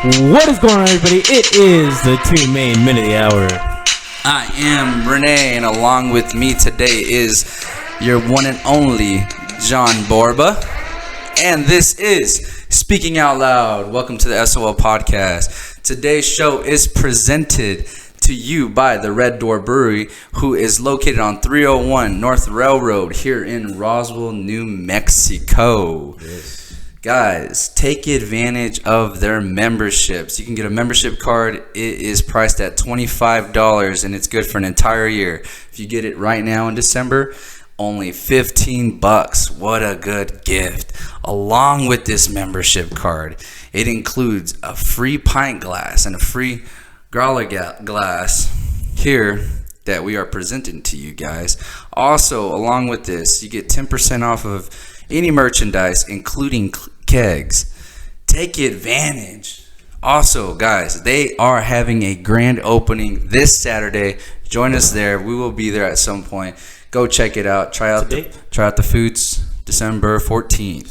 What is going on, everybody? It is the two main men of the hour. I am Renee, and along with me today is your one and only John Borba. And this is Speaking Out Loud. Welcome to the SOL podcast. Today's show is presented to you by the Red Door Brewery, who is located on 301 North Railroad here in Roswell, New Mexico. Yes. Guys, take advantage of their memberships. You can get a membership card. It is priced at $25, and it's good for an entire year. If you get it right now in December, only $15. What a good gift. Along with this membership card, it includes a free pint glass and a free growler glass here that we are presenting to you guys. Also, along with this, you get 10% off of any merchandise, including kegs. Take advantage. Also, guys, they are having a grand opening this Saturday. Join us there. We will be there at some point. Go check it out. Try out the foods. December 14th.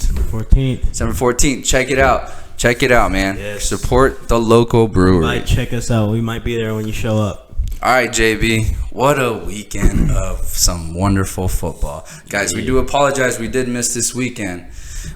December 14th. Check it out. Check it out, man. Yes. Support the local brewery. You might check us out. We might be there when you show up. All right, JB. What a weekend of some wonderful football. Guys, we do apologize. We did miss this weekend,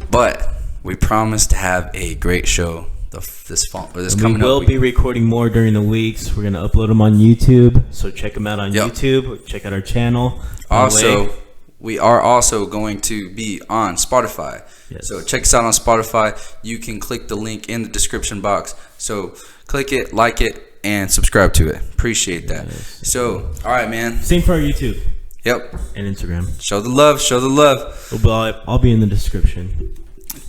but we promise to have a great show this fall. We will be recording more during the weeks. We're going to upload them on YouTube, so check them out on YouTube. Check out our channel. Also, we are also going to be on Spotify. Yes. So check us out on Spotify. You can click the link in the description box. So click it, like it, and subscribe to it. Appreciate that. Yes. So, all right, man. Same for our YouTube. Yep. And Instagram. Show the love. Show the love. I'll be in the description.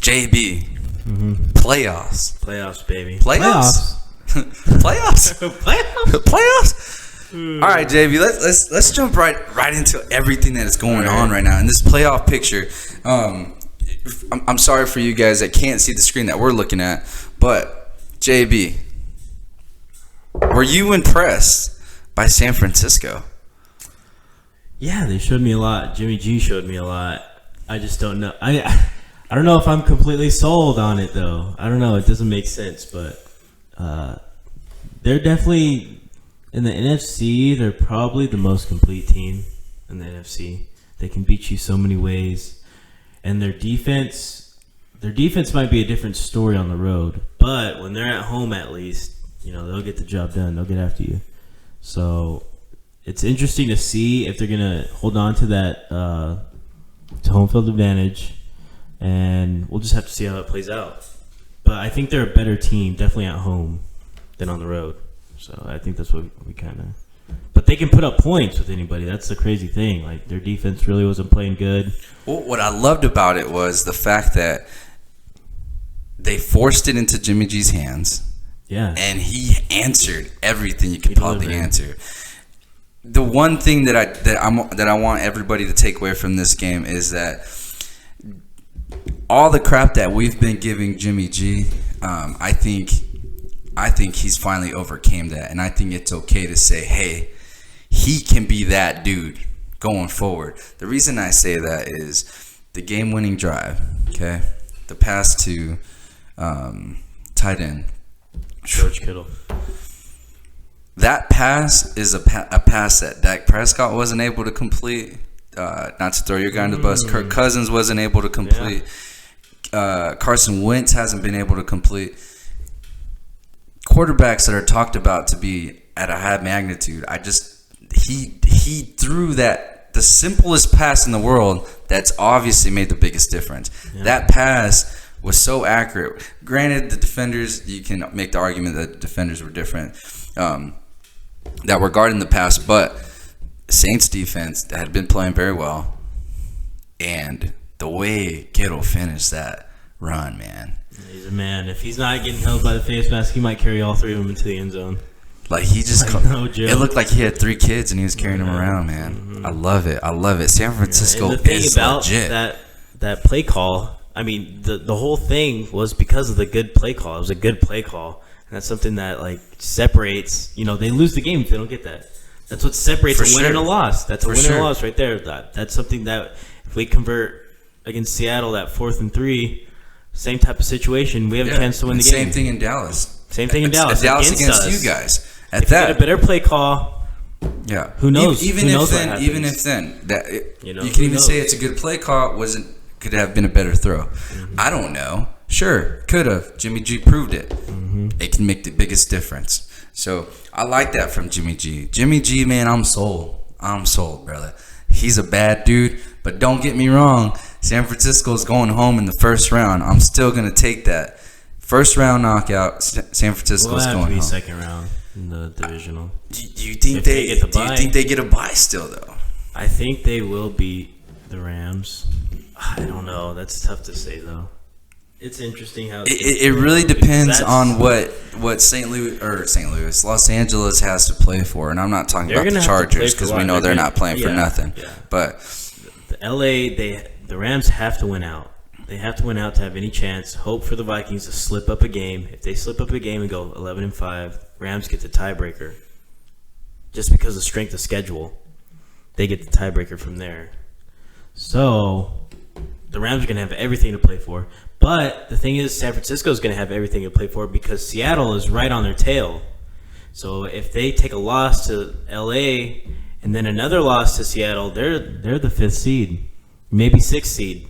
JB. Mm-hmm. Playoffs. Playoffs, baby. Playoffs. Playoffs. All right, JB. Let's jump right into everything that is going on right now in this playoff picture. I'm sorry for you guys that can't see the screen that we're looking at, but JB, were you impressed by San Francisco? Yeah, they showed me a lot. Jimmy G showed me a lot. I just don't know. I don't know if I'm completely sold on it, though. I don't know. It doesn't make sense, but they're definitely in the NFC. They're probably the most complete team in the NFC. They can beat you so many ways, and their defense might be a different story on the road, but when they're at home, at least, they'll get the job done. They'll get after you. So it's interesting to see if they're gonna hold on to that to home field advantage. And we'll just have to see how it plays out. But I think they're a better team, definitely at home, than on the road. So I think that's what we kind of... But they can put up points with anybody. That's the crazy thing. Like, their defense really wasn't playing good. Well, what I loved about it was the fact that they forced it into Jimmy G's hands. Yeah. And he answered everything you could probably answer. The one thing that I want everybody to take away from this game is that all the crap that we've been giving Jimmy G, I think he's finally overcame that, and I think it's okay to say, hey, he can be that dude going forward. The reason I say that is the game-winning drive, okay, the pass to tight end, George Kittle. That pass is a pass that Dak Prescott wasn't able to complete. Not to throw your guy under the bus, Kirk Cousins wasn't able to complete. Yeah. Carson Wentz hasn't been able to complete. Quarterbacks that are talked about to be at a high magnitude, he threw the simplest pass in the world that's obviously made the biggest difference. Yeah. That pass was so accurate. Granted, the defenders, you can make the argument that the defenders were different, that were guarding the pass, but Saints defense had been playing very well, and the way Kittle finished that run, man. He's a man. If he's not getting held by the face mask, he might carry all three of them into the end zone. Like, he just no joke. It looked like he had 3 kids and he was carrying them around, man. Mm-hmm. I love it. San Francisco is legit. That play call, I mean, the whole thing was because of the good play call. It was a good play call, and that's something that separates. They lose the game if they don't get that. That's what separates a win and a loss. That's a win and a loss right there. That's something that if we convert against Seattle, that 4th and 3, same type of situation, we have a chance to win the game. Same thing in Dallas. Same thing in Dallas. Dallas against us. you guys. At If that, you get a better play call, yeah. who knows? Even Who knows if what then, happens? even if then, that You know, you can who even knows? say it's a good play call. Could have been a better throw. I don't know. Sure, could have. Jimmy G proved it. It can make the biggest difference. So I like that from Jimmy G. Jimmy G, man, I'm sold. I'm sold, brother. He's a bad dude, but don't get me wrong. San Francisco's going home in the first round. I'm still gonna take that. First round knockout. San Francisco's We'll have going to be home. second round in the divisional. Do you think If they they get the do you bye. think they get a bye still though? I think they will beat the Rams. I don't know. That's tough to say though. It's interesting how It really depends that's- on what St. Louis, Los Angeles has to play for, and I'm not talking They're about the gonna have to play Chargers for because a we lot. know they're They're not playing for yeah, nothing. yeah. But the LA, the Rams have to win out. They have to win out to have any chance. Hope for the Vikings to slip up a game. If they slip up a game and go 11-5, Rams get the tiebreaker. Just because of strength of schedule, they get the tiebreaker from there. So the Rams are going to have everything to play for. But the thing is, San Francisco is going to have everything to play for because Seattle is right on their tail. So if they take a loss to LA and then another loss to Seattle, they're the 5th seed, maybe 6th seed,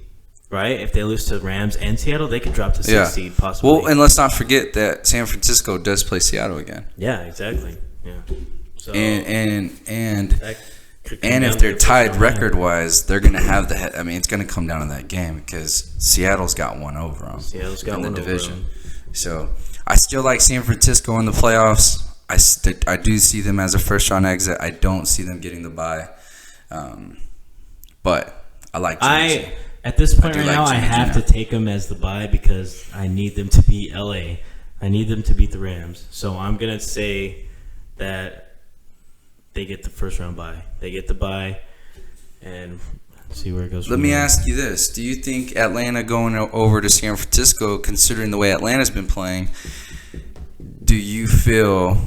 right? If they lose to Rams and Seattle, they could drop to 6th seed possibly. well, and let's not forget that San Francisco does play Seattle again. Yeah, exactly. Yeah. So And that could come and down if to they're the first tied round. record-wise, they're gonna have the. I mean, it's gonna come down to that game because Seattle's got one over them Seattle's got in the one over division. them. So I still like San Francisco in the playoffs. I do see them as a first-round exit. I don't see them getting the bye, but I like Jimmy G. At this point do right like now, I Jimmy G have now. to take them as the bye because I need them to beat LA. I need them to beat the Rams. So I'm gonna say that they get the first round bye. They get the bye, and see where it goes. Let from me there. ask you this: do you think Atlanta going over to San Francisco, considering the way Atlanta's been playing, do you feel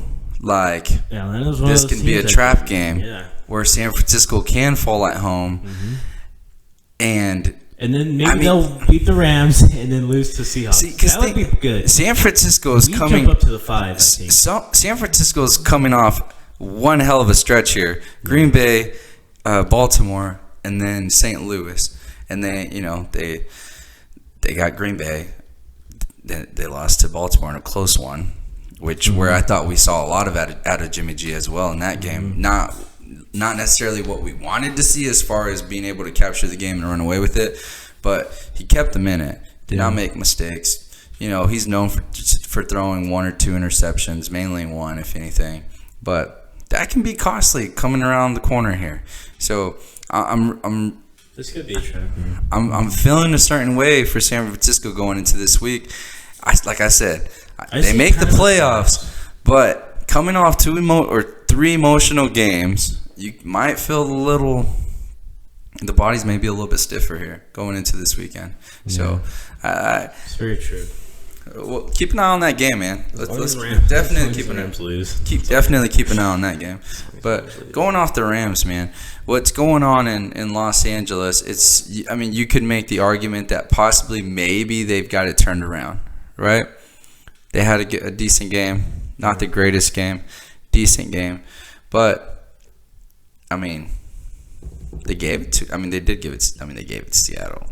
like Yeah, Atlanta's one this of those can be a teams trap that- game Yeah, where San Francisco can fall at home, and and then maybe I mean- they'll beat the Rams and then lose to Seahawks. see, because That would be good. San Francisco is We coming. jump up to the 5, I think. San Francisco is coming off one hell of a stretch here. Green Bay, Baltimore, and then St. Louis, and then they got Green Bay. They lost to Baltimore in a close one, which where I thought we saw a lot of out of Jimmy G as well in that game. Not necessarily what we wanted to see as far as being able to capture the game and run away with it, but he kept them in it. Did not make mistakes. He's known for throwing 1 or 2 interceptions, mainly 1 if anything, but that can be costly coming around the corner here. So I'm This could be a trap. I'm feeling a certain way for San Francisco going into this week. Like I said, they see make the kind of a playoffs, but coming off 3 emotional games, you might feel the bodies may be a little bit stiffer here going into this weekend. So, It's very true. well, keep an eye on that game, man. Let's As definitely long as keep the an Rams lose. definitely keep an eye on that game. But going off the Rams, man, what's going on in Los Angeles? You could make the argument that possibly maybe they've got it turned around, right? They had a decent game, not the greatest game, decent game, but they gave it to. They did give it. They gave it to Seattle.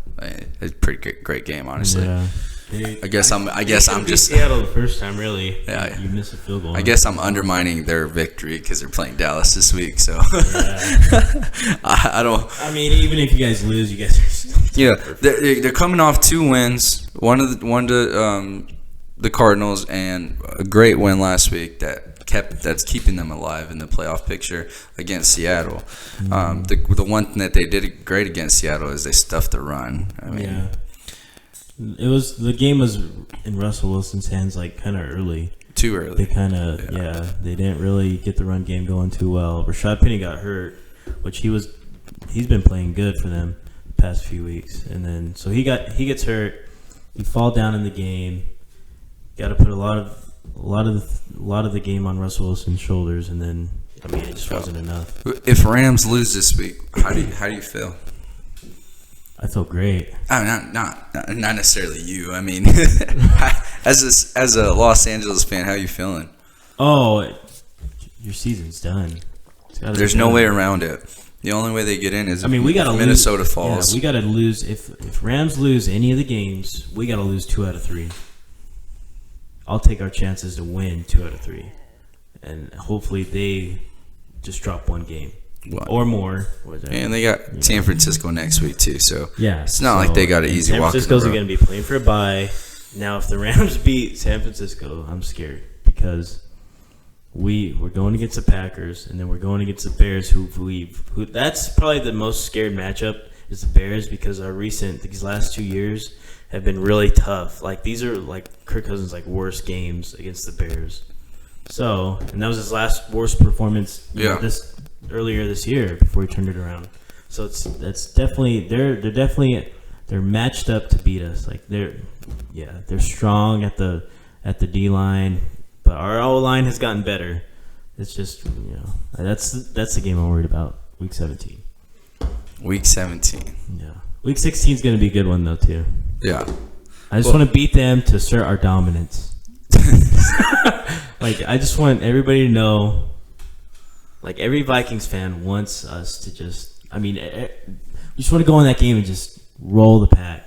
It's a pretty great game, honestly. Yeah. I guess I'm just. Seattle the first time, really. Yeah. You miss a field goal. I guess I'm undermining their victory because they're playing Dallas this week. So I don't. Even if you guys lose, you guys are still. Yeah, they're coming off 2 wins. One to the Cardinals, and a great win last week that's keeping them alive in the playoff picture against Seattle. The one thing that they did great against Seattle is they stuffed the run. Yeah. The game was in Russell Wilson's hands kind of early. Too early. They kind of they didn't really get the run game going too well. Rashad Penny got hurt, which he's been playing good for them the past few weeks, and then so he gets hurt. You fall down in the game. Got to put a lot of the game on Russell Wilson's shoulders, and then it just wasn't enough. If Rams lose this week, how do you feel? I felt great. Not necessarily you. I mean, as a Los Angeles fan, how you feeling? Oh, your season's done. There's no way around it. The only way they get in is we got to Minnesota falls. Yeah, we got to lose. If Rams lose any of the games, we got to lose 2 out of 3. I'll take our chances to win 2 out of 3, and hopefully they just drop 1 game or more. And they got San Francisco next week too, so yeah, it's not like they got an easy walk. San Francisco's going to be playing for a bye. Now, if the Rams beat San Francisco, I'm scared because we're going against the Packers, and then we're going against the Bears, who that's probably the most scared matchup is the Bears, because these last 2 years have been really tough. Like, these are like Kirk Cousins' worst games against the Bears. So, and that was his last worst performance earlier this year before he turned it around. So that's definitely they're matched up to beat us. Like they're strong at the D line. But our O-line has gotten better. It's just, that's the game I'm worried about, Week 17. Week 17. Yeah. Week 16 is going to be a good one, though, too. Yeah. I just want to beat them to assert our dominance. I just want everybody to know, every Vikings fan wants us to just, we just want to go in that game and just roll the Pack.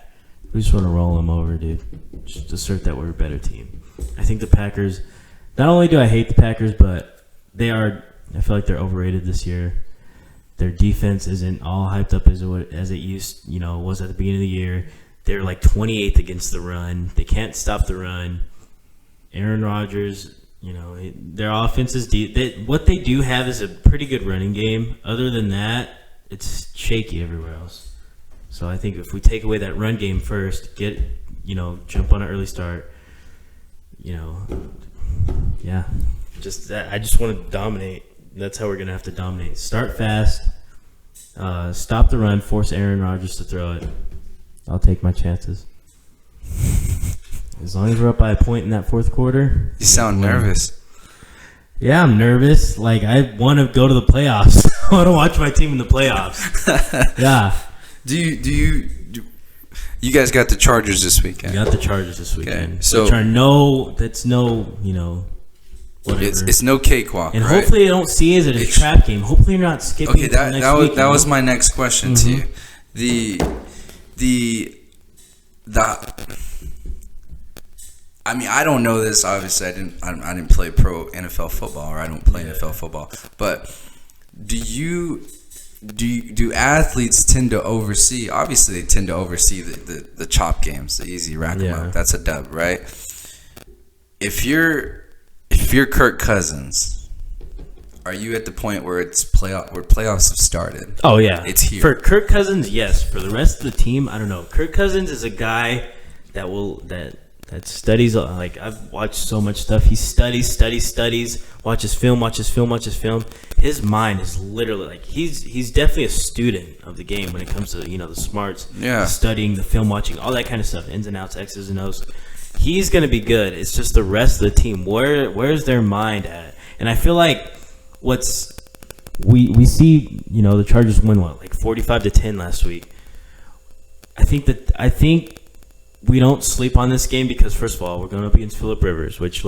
We just want to roll them over, dude. Just assert that we're a better team. I think the Packers... Not only do I hate the Packers, but I feel like they're overrated this year. Their defense isn't all hyped up as it was at the beginning of the year. They're 28th against the run. They can't stop the run. Aaron Rodgers, their offense is deep. What they do have is a pretty good running game. Other than that, it's shaky everywhere else. So I think if we take away that run game first, jump on an early start, yeah, just that. I just want to dominate. That's how we're gonna have to dominate. Start fast, stop the run, force Aaron Rodgers to throw it. I'll take my chances. As long as we're up by a point in that fourth quarter. You sound nervous. Yeah, I'm nervous. I want to go to the playoffs. I want to watch my team in the playoffs. Yeah. Do you guys got the Chargers this weekend? We got the Chargers this weekend. Okay, so that's no, whatever. It's no cakewalk, and right? hopefully they don't see it as a trap game. Hopefully you're not skipping. Okay, that was my next question to you. I don't know this. Obviously, I didn't play pro NFL football, or I don't play NFL football. But do athletes tend to oversee? Obviously, they tend to oversee the chop games, the easy rack 'em up. That's a dub, right? If you're Kirk Cousins, are you at the point where playoffs have started? Oh yeah, it's here for Kirk Cousins. Yes, for the rest of the team, I don't know. Kirk Cousins is a guy that studies. I've watched so much stuff. He studies, watches film. His mind is literally he's definitely a student of the game when it comes to the smarts, studying the film, watching all that kind of stuff, ins and outs, X's and O's. He's gonna be good. It's just the rest of the team. Where's their mind at? And I feel like we see the Chargers win 45-10 last week. I think we don't sleep on this game because, first of all, we're going up against Phillip Rivers, which, he's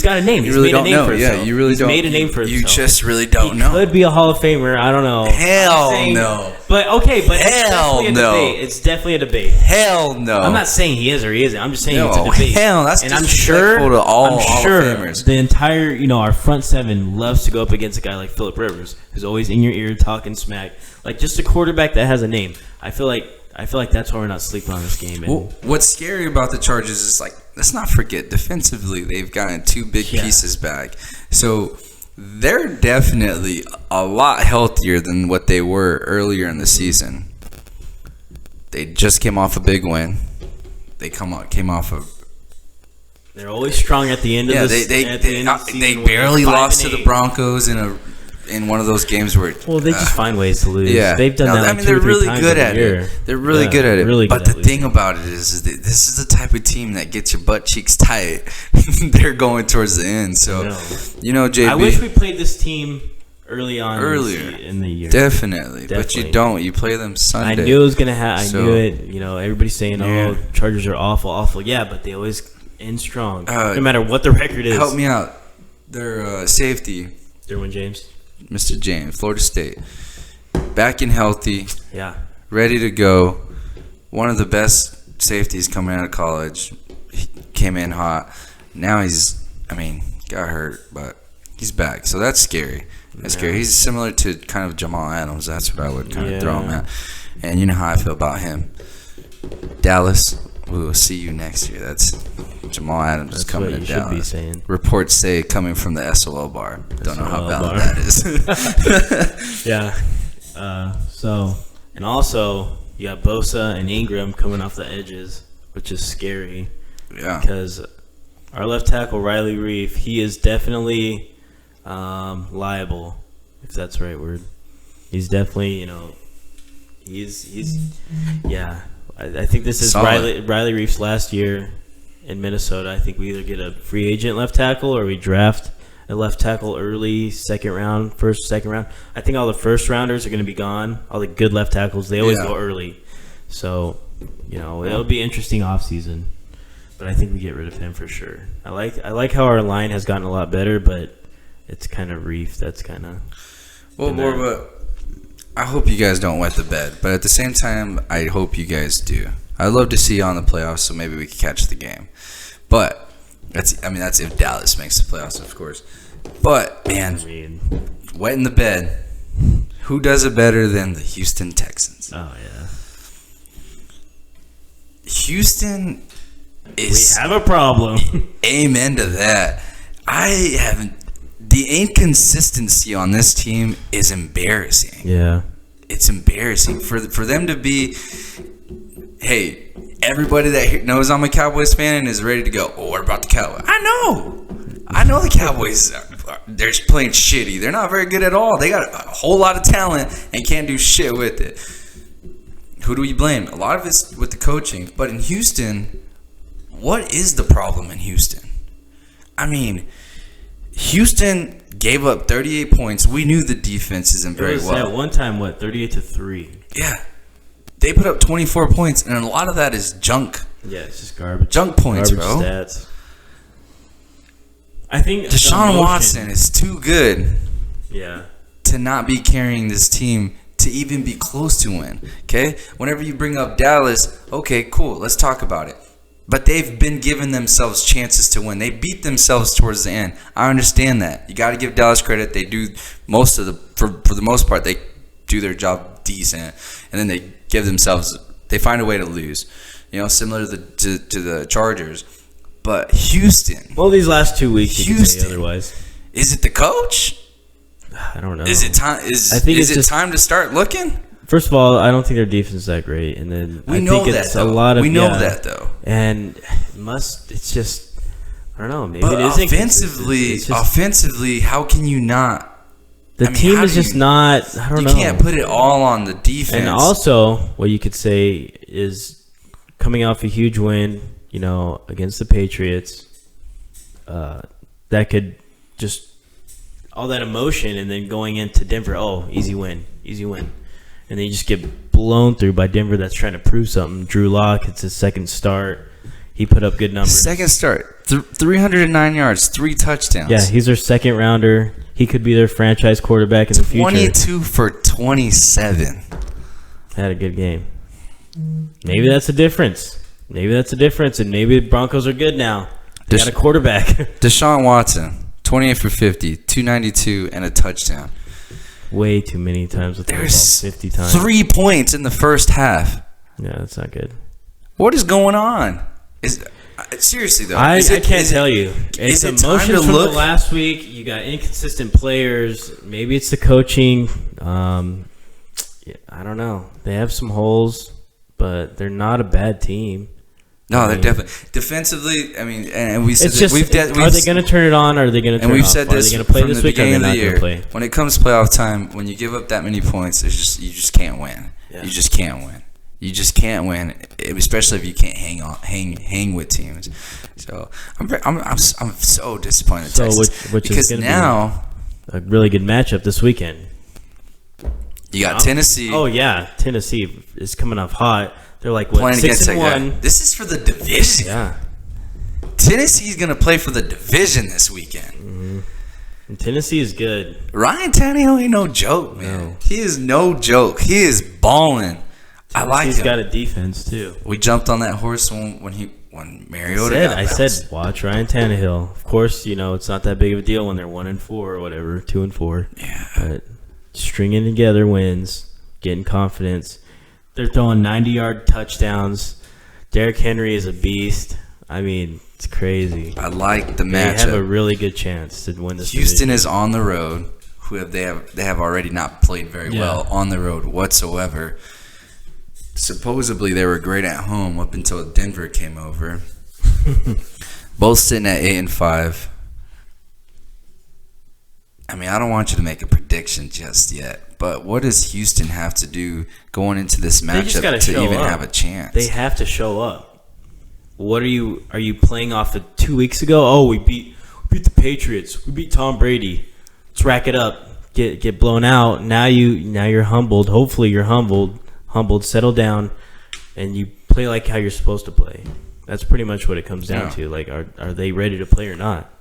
got a name. He's made a name for himself. Yeah, you really don't. He's made a name for himself. You just really don't know. He could be a Hall of Famer. I don't know. Hell no. But hell no. It's definitely a debate. Hell no. I'm not saying he is or he isn't. I'm just saying it's a debate. Hell, that's and disrespectful to all Hall of Famers. The entire, our front seven loves to go up against a guy like Phillip Rivers, who's always in your ear talking smack. Just a quarterback that has a name. I feel like that's why we're not sleeping on this game. Well, what's scary about the Chargers is let's not forget defensively they've gotten 2 big pieces back, so they're definitely a lot healthier than what they were earlier in the season. They just came off a big win. They came off of. They're always strong at the end of the season. They barely lost to the Broncos in one of those games where they just find ways to lose. Yeah, they've done that. they're really good at it. They're really good at it. Really but the thing about it is that this is the type of team that gets your butt cheeks tight. They're going towards the end. So, JB. I wish we played this team early on in the year. Definitely. But you don't. You play them Sunday. I knew it was gonna happen. I knew it. You know, everybody's saying, "Oh, Chargers are awful." Yeah, but they always end strong, no matter what the record is. Help me out. Their safety, Derwin James, Mr. James, Florida State, back and healthy. Yeah, ready to go. One of the best safeties coming out of college. He came in hot. Now got hurt, but he's back. So that's scary. That's scary. He's similar to kind of Jamal Adams. That's what I would kind of throw him at. And you know how I feel about him. Dallas, we will see you next year. That's Jamal Adams is coming to Dallas. Be saying. Reports say coming from the SOL bar. Don't know how valid that is. Yeah. And also you got Bosa and Ingram coming off the edges, which is scary. Yeah. Because our left tackle Riley Reef, he is definitely liable, if that's the right word. He's definitely, I think this is Riley Reef's last year in Minnesota. I think we either get a free agent left tackle or we draft a left tackle early, second round. I think all the first rounders are going to be gone. All the good left tackles, they always go early. So, it'll be interesting offseason. But I think we get rid of him for sure. I like how our line has gotten a lot better, but it's kind of Reef. That's kind of... Well, Borba, I hope you guys don't wet the bed. But at the same time, I hope you guys do. I'd love to see you on the playoffs, so maybe we can catch the game. But that's if Dallas makes the playoffs, of course. But, man, wetting the bed, who does it better than the Houston Texans? Oh, yeah. Houston is... We have a problem. Amen to that. The inconsistency on this team is embarrassing. Yeah. It's embarrassing. For them to be... Hey, everybody that knows I'm a Cowboys fan and is ready to go, oh, what about the Cowboys? I know the Cowboys, they're playing shitty. They're not very good at all. They got a whole lot of talent and can't do shit with it. Who do we blame? A lot of it's with the coaching. But in Houston, what is the problem in Houston? Houston gave up 38 points. We knew the defense isn't very well. At one time, 38-3? Yeah. They put up 24 points, and a lot of that is junk. Yeah, it's just garbage. Junk points, bro. Stats. I think Deshaun Watson is too good. Yeah. To not be carrying this team to even be close to win. Okay? Whenever you bring up Dallas, okay, cool, let's talk about it. But they've been giving themselves chances to win. They beat themselves towards the end. I understand that. You got to give Dallas credit. They do most of for the most part, they do their job decent, and then they give themselves. They find a way to lose. Similar to the Chargers. But Houston. Well, these last 2 weeks, you can say otherwise. Is it the coach? I don't know. Is it time? Is it time to start looking? First of all, I don't think their defense is that great, and then we know that though. And it's just, I don't know. Maybe but it is offensively, how can you not? The team is just not. I don't know. You can't put it all on the defense. And also, what you could say is coming off a huge win, against the Patriots. That could just all that emotion, and then going into Denver, easy win. And then you just get blown through by Denver that's trying to prove something. Drew Lock, it's his second start. He put up good numbers. Second start. 309 yards, 3 touchdowns. Yeah, he's their second rounder. He could be their franchise quarterback in the future. 22 for 27. Had a good game. Maybe that's a difference. And maybe the Broncos are good now. They got a quarterback. Deshaun Watson, 28 for 50, 292, and a touchdown. Way too many times with the ball, 50 times. 3 points in the first half. Yeah, that's not good. What is going on? Seriously though, I can't tell you. It's emotions from the last week. You got inconsistent players. Maybe it's the coaching. I don't know. They have some holes, but they're not a bad team. No, they're definitely defensively. And we said are they going to turn it on? Or are they going to turn it off? And we've said this are they going to play from this the week? beginning Or of the year. Play? When it comes to playoff time, when you give up that many points, you just can't win. Yeah. You just can't win. You just can't win, especially if you can't hang with teams. So I'm so disappointed. So which because is now a really good matchup this weekend. You got Tennessee. Oh yeah, Tennessee is coming off hot. They're like playing 6-1. This is for the division. Yeah, Tennessee's gonna play for the division this weekend. mm-hmm. And Tennessee is good. Ryan Tannehill ain't no joke, man. No. He is no joke. He is balling. I like him. He's got a defense too. We jumped on that horse when Mariota. I said, watch Ryan Tannehill. Of course, it's not that big of a deal when they're 1-4 or whatever, 2-4. Yeah. But stringing together wins, getting confidence. They're throwing 90-yard touchdowns. Derrick Henry is a beast. I mean, it's crazy. I like the matchup. They have a really good chance to win this Houston division. is on the road. They have already not played very well on the road whatsoever. Supposedly they were great at home up until Denver came over. Both sitting at 8-5. I mean, I don't want you to make a prediction just yet, but what does Houston have to do going into this matchup to even have a chance? They have to show up. What are you playing off of 2 weeks ago? Oh, we beat the Patriots. We beat Tom Brady. Let's rack it up. Get blown out. Now you're humbled. Hopefully you're humbled, settle down, and you play like how you're supposed to play. That's pretty much what it comes down to. Like, are they ready to play or not?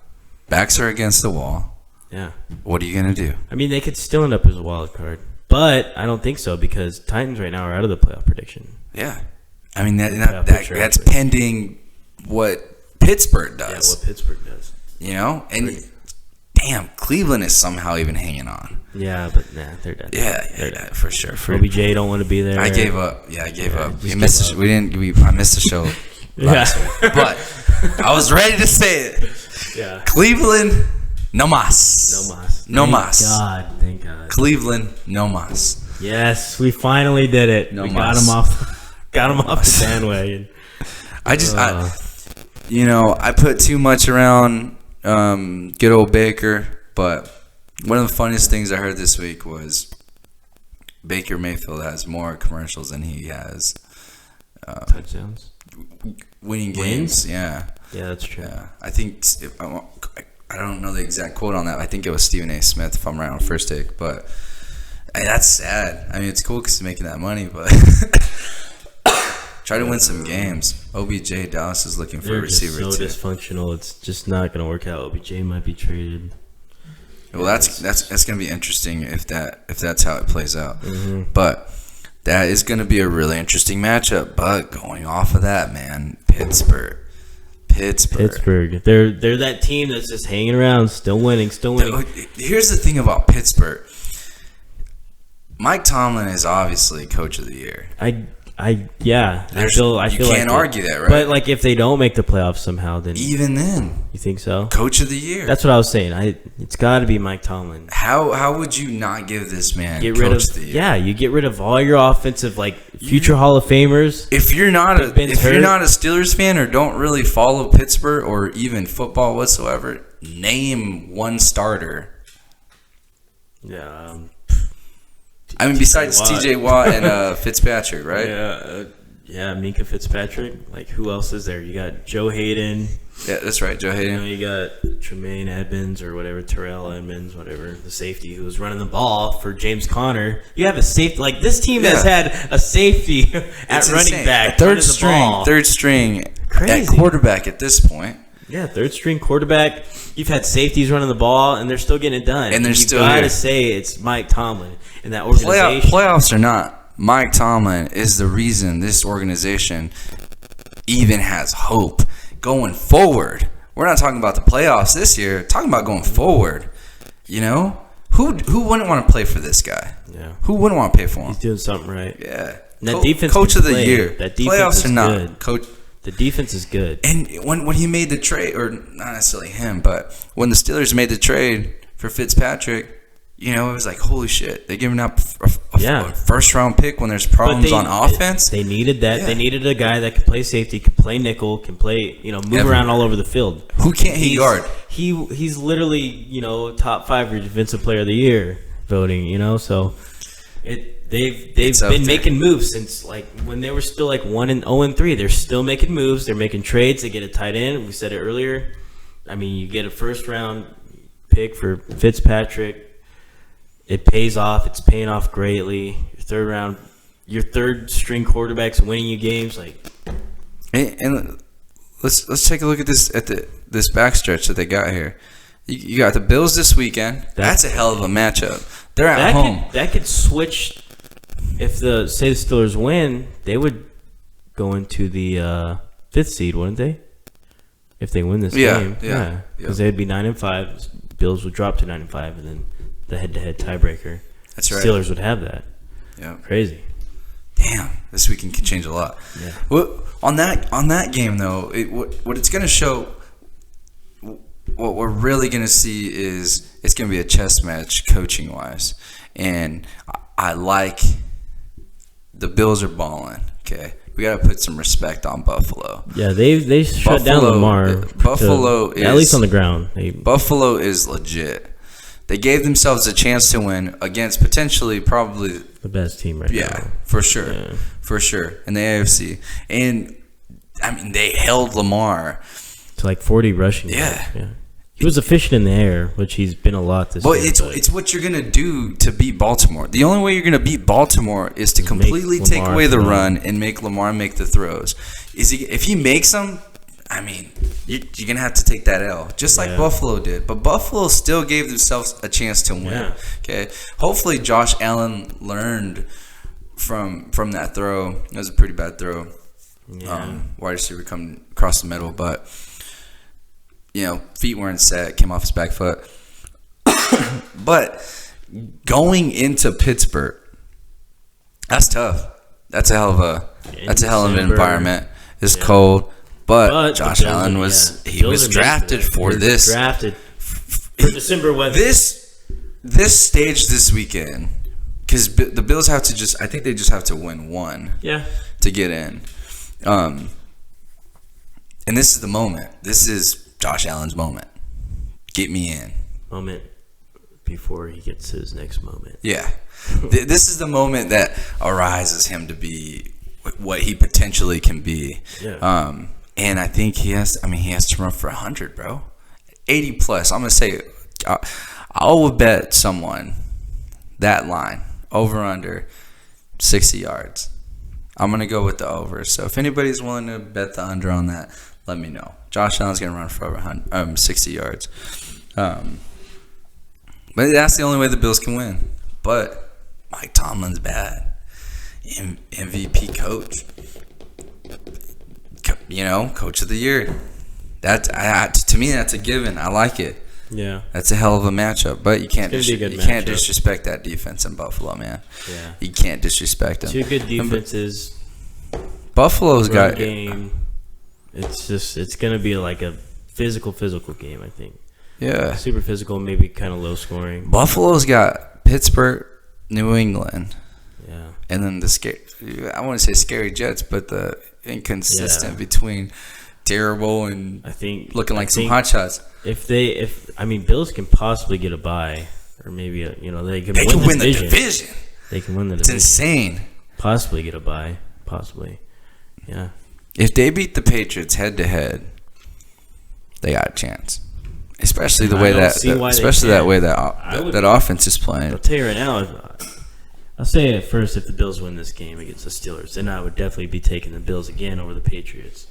Backs are against the wall. Yeah. What are you gonna do? I mean, they could still end up as a wild card, but I don't think so because Titans right now are out of the playoff prediction. Yeah. I mean, that's pending what Pittsburgh does. Yeah, what Pittsburgh does. And damn, Cleveland is somehow even hanging on. Yeah, but they're done. Yeah, for sure. OBJ don't want to be there. I gave up. Yeah, I gave up. I missed the show last week. But I was ready to say it. Yeah. Cleveland, no mas. No mas. Thank God. Cleveland, no mas. Yes, we finally did it. No we mas. got him off the bandwagon. I put too much around good old Baker, but one of the funniest things I heard this week was Baker Mayfield has more commercials than he has touchdowns, winning games. Yeah, that's true. Yeah, I think I don't know the exact quote on that. I think it was Stephen A. Smith, if I'm right on first take. But that's sad. I mean, it's cool because he's making that money, but try to win some games. OBJ, Dallas is looking for a receiver so too. Dysfunctional. It's just not going to work out. OBJ might be traded. Well, that's going to be interesting if that's how it plays out. Mm-hmm. But that is going to be a really interesting matchup. But going off of that, man, Pittsburgh. They're that team that's just hanging around, still winning. Here's the thing about Pittsburgh. Mike Tomlin is obviously coach of the year. I feel you can't argue that, right? But like, if they don't make the playoffs somehow, then even then, you think so? Coach of the year. That's what I was saying. It's got to be Mike Tomlin. How would you not give this man coach of the year? Yeah, you get rid of all your offensive future Hall of Famers. If you're not a Steelers fan or don't really follow Pittsburgh or even football whatsoever, name one starter. Yeah. I mean, besides T.J. Watt and Fitzpatrick, right? Yeah, Minka Fitzpatrick. Like, who else is there? You got Joe Hayden. Yeah, that's right, Joe Hayden. You got Tremaine Edmonds or whatever, Terrell Edmonds, whatever, the safety who was running the ball for James Conner. You have a safety. Like, this team has had a safety at running back. Third string Crazy. At quarterback at this point. Yeah, third string quarterback. You've had safeties running the ball, and they're still getting it done. And they're still here. You got to say it's Mike Tomlin and that organization. Playoffs or not, Mike Tomlin is the reason this organization even has hope going forward. We're not talking about the playoffs this year. We're talking about going forward. Who wouldn't want to play for this guy? Yeah. Who wouldn't want to pay for him? He's doing something right. Yeah. And that defense coach of the play. year. That defense playoffs or not, good. coach. The defense is good. And when he made the trade, or not necessarily him, but when the Steelers made the trade for Fitzpatrick, it was like, holy shit, they're giving up a first-round pick when there's problems on offense. They needed that. Yeah. They needed a guy that could play safety, could play nickel, can play, move around all over the field. Who can't he guard? He's literally, top 5 defensive player of the year voting, so They've been making moves since when they were still 1-0-3. They're still making moves. They're making trades. They get a tight end. We said it earlier. I mean, you get a first round pick for Fitzpatrick. It pays off. It's paying off greatly. Your third string quarterback's winning you games. And let's take a look at this this backstretch that they got here. You got the Bills this weekend. That's a hell of a matchup. They're at home. That could switch. If the Steelers win, they would go into the 5th seed, wouldn't they? If they win this game, because they'd be 9-5. Bills would drop to 9-5, and then the head-to-head tiebreaker. That's right. Steelers would have that. Yeah, crazy. Damn, this weekend can change a lot. Yeah. Well, on that game though, what it's going to show. What we're really going to see is it's going to be a chess match coaching wise, and I like the Bills are balling. Okay, we got to put some respect on Buffalo. Yeah, they shut down Lamar. Buffalo is, at least on the ground. Buffalo is legit. They gave themselves a chance to win against potentially probably the best team right now. Yeah, for sure, in the AFC, and I mean they held Lamar to like 40 rushing. Yeah. He was efficient in the air, which he's been a lot this year. It's what you're going to do to beat Baltimore. The only way you're going to beat Baltimore is to completely take away the run and make Lamar make the throws. If he makes them, I mean, you're going to have to take that L, just like Buffalo did. But Buffalo still gave themselves a chance to win. Yeah. Okay. Hopefully Josh Allen learned from that throw. It was a pretty bad throw. Yeah. Wide receiver coming across the middle, but feet weren't set, came off his back foot. But going into Pittsburgh, that's tough. That's a hell of an environment. It's cold, but Josh Allen was drafted for this. Drafted for December weather. This stage this weekend, because the Bills have to I think they just have to win one. Yeah. To get in. And this is the moment. This is Josh Allen's moment. Get me in. Moment before he gets his next moment. Yeah. This is the moment that arises him to be what he potentially can be. Yeah. And I think he has to run for 100, bro. 80 plus. I'm going to say I would bet someone that line over under 60 yards. I'm going to go with the over. So if anybody's willing to bet the under on that, let me know. Josh Allen's going to run for over 60 yards. But that's the only way the Bills can win. But Mike Tomlin's bad. MVP coach. Coach of the year. To me, that's a given. I like it. Yeah. That's a hell of a matchup. But you can't disrespect that defense in Buffalo, man. Yeah. You can't disrespect them. Two good defenses. Buffalo's got game. It's going to be like a physical game, I think. Yeah. Super physical, maybe kind of low scoring. Buffalo's got Pittsburgh, New England. Yeah. And then I want to say scary Jets, but the inconsistent between terrible and I think looking like some hot shots. Bills can possibly get a bye, or maybe they can win the division. They can win the division. It's insane. Possibly get a bye. Possibly. Yeah. If they beat the Patriots head to head, they got a chance. Especially that way that offense is playing. I'll tell you right now. I'll say it first. If the Bills win this game against the Steelers, then I would definitely be taking the Bills again over the Patriots.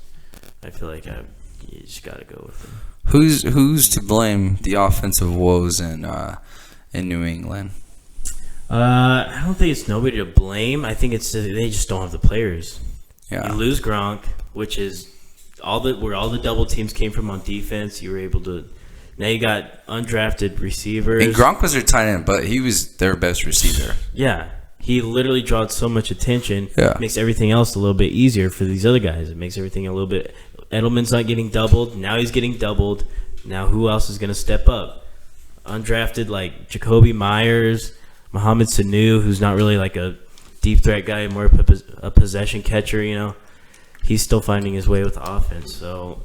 I feel like you just got to go with them. Who's to blame the offensive woes in New England? I don't think it's nobody to blame. I think it's they just don't have the players. Yeah. You lose Gronk, which is where all the double teams came from on defense. You were able to. Now you got undrafted receivers. And Gronk was their tight end, but he was their best receiver. Yeah. He literally draws so much attention. Yeah. Makes everything else a little bit easier for these other guys. It makes everything a little bit. Edelman's not getting doubled. Now he's getting doubled. Now who else is going to step up? Undrafted like Jacoby Myers, Mohamed Sanu, who's not really like a deep threat guy, more a possession catcher. He's still finding his way with the offense. So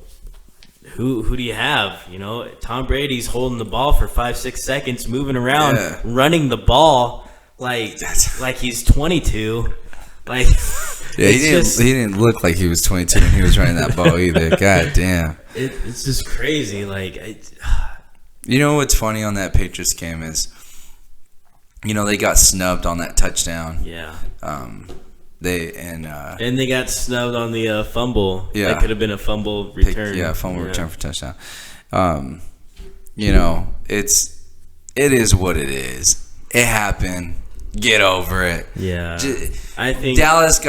who do you have? Tom Brady's holding the ball for 5-6 seconds, moving around, running the ball like he's 22. Like he didn't look like he was 22 when he was running that ball either. God damn. It's just crazy. Like You know what's funny on that Patriots game is, they got snubbed on that touchdown. Yeah. And they got snubbed on the fumble. Yeah. That could have been a fumble return. Fumble return for touchdown. It is what it is. It happened. Get over it. Yeah. I think Dallas